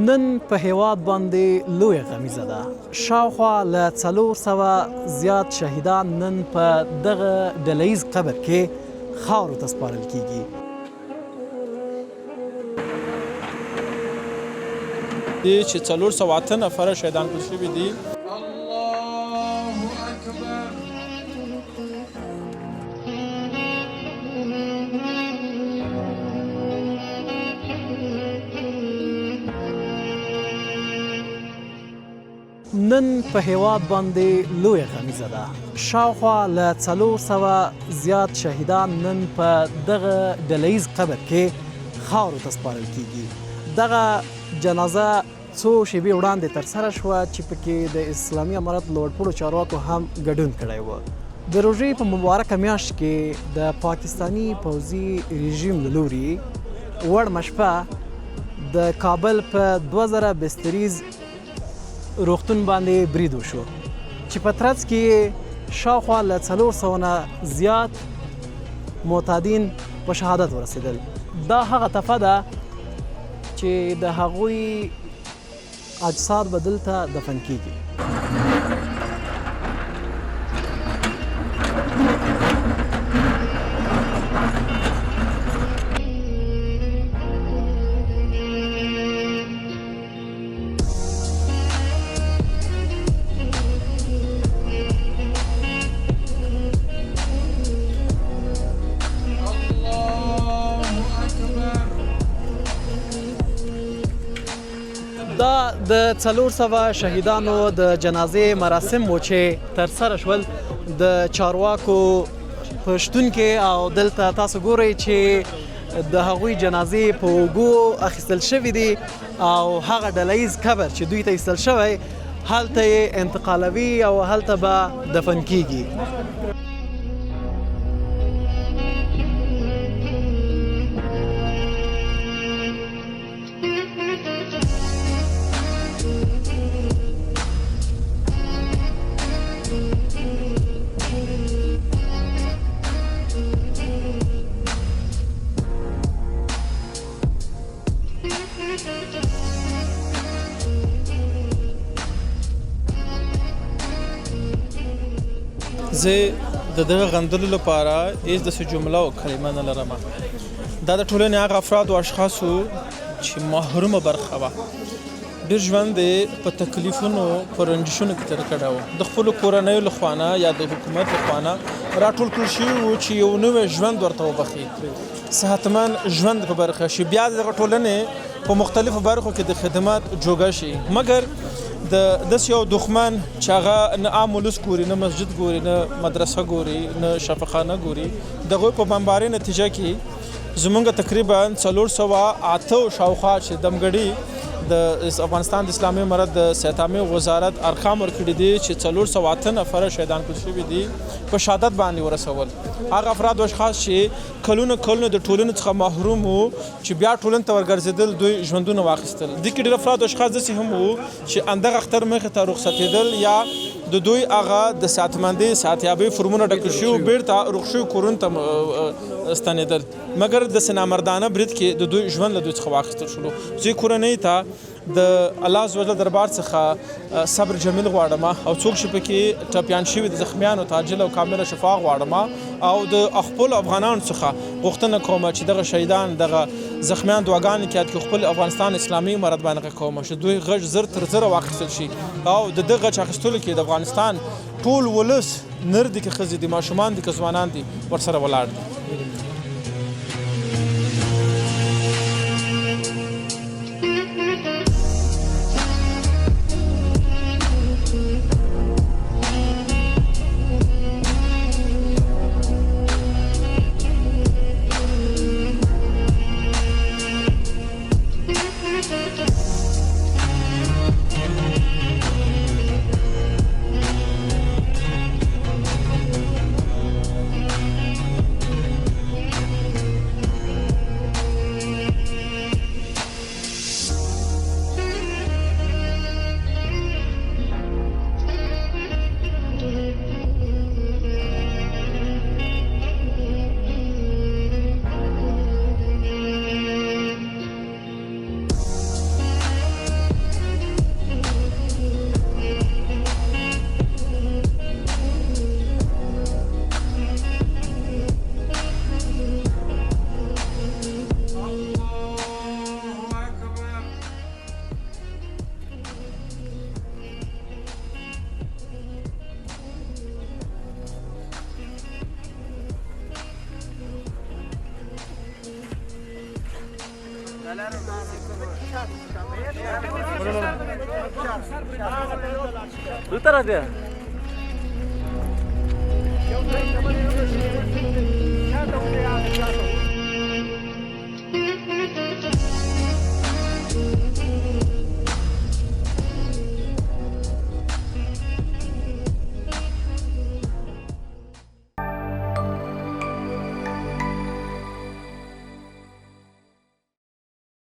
نن په هیواد باندې لویه غمیزه ده. شاوخوا له 400 زیات شهیدان نن په دغه ډله ییز قبر کې خاورو ته سپارل کیږي. چې 408 نفره شهیدان کړل شوي دي. نن په هیواد باندې لویه غمیزه ده. شاوخوا له 400 زیات شهیدان نن په دغه ډله ییز قبر کې خاورو ته سپارل کیږي. دغه جنازه څو شېبې وړاندې ترسره شوه چې پکې د اسلامي امارت لوړپوړو چارواکو هم ګډون کړی و. د روژې په مبارکه میاشت کې د پاکستاني پوځي رژیم له لوري وړمه شپه د کابل په 2000 بستریز روغتون باندې برید وشو چې په ترڅ کې شاوخوا له 400 نه زیات معتادین په شهادت ورسېدل. دا هغه تپه ده چې د هغوی اجساد به دلته دفن کیږي. دا د 400 شهیدانو د جنازې مراسم و چې ترسره شول د چارواکو په شتون کې، او دلته تاسو ګورئ چې د هغوی جنازې په اوږو اخیستل شوي دي او هغه ډله ییز قبر چې دوی ته ایستل شوی هلته یې انتقالوي او هلته به دفن کیږي. زه د دغه غندلو لپاره هیڅ داسې جمله او کلمه نه لرم. دا د ټولنې هغه افراد او اشخاصو چې محرومه برخه وه، ډېر ژوند یې په تکلیفونو په رنجشونو کې تېر کړی و. د خپلو کورنیو له خوا نه یا د حکومت له خوا نه راټول کړل شوي وو چې یو نوی ژوند ورته وبخي، صحتمند ژوند په برخه شي، بیا د دغه ټولنې په مختلفو برخو کې د خدمات جوګه شي. مګر داسې یو دښمن چې هغه نه عام ولس ګوري، نه مسجد ګوري، نه مدرسه ګوري، نه شفاخانه ګوري، د هغوی په بمبارۍ نتیجه کې زمونږ تقریبا 408 شاوخوا چې دمګړي د افغانستان د اسلامي امارت د صحت عامې وزارت ارقام ورکړي دي چې 408 نفره شهیدان کړل شوي دي په شهادت باندې ورسول. هغه افراد او اشخاص چې کلونه د ټولنې څخه محروم وو چې بیا ټولنې ته ورګرځېدل، دوی ژوندونه واخیستل. دې کې ډېر افراد او اشخاص داسې هم وو چې اندغه اختر مخې ته رخصتېدل یا د دوی هغه د صحتمندۍ صحتیابۍ فورمونه ډکل شوي بېرته روغ شوي کورونو ته ستنېدل. مګر داسې نامردانه برید کې د دوی ژوند له دوی څخه واخیستل شولو. زه کورنۍ ته د الله عزوجل دربار څخه صبر جمیل غواړم او څوک چې پکې ټپیان شوي د زخمیانو ته عاجله او کامله شفا غواړم او د خپلو افغانانو څخه غوښتنه کوم چې دغه شهیدان دغه زخمیان دعاګانې کې یاد کړي، خپل افغانستان اسلامي امارت باندې غږ کوم چې دوی غږ زر تر زره واخیستل شي او د دغه غږ اخیستلو کې د افغانستان ټول ولس، نر دي که ښځې دي، ماشومان دي که ځوانان دي، ورسره ولاړ دي. Utar hadi. Ya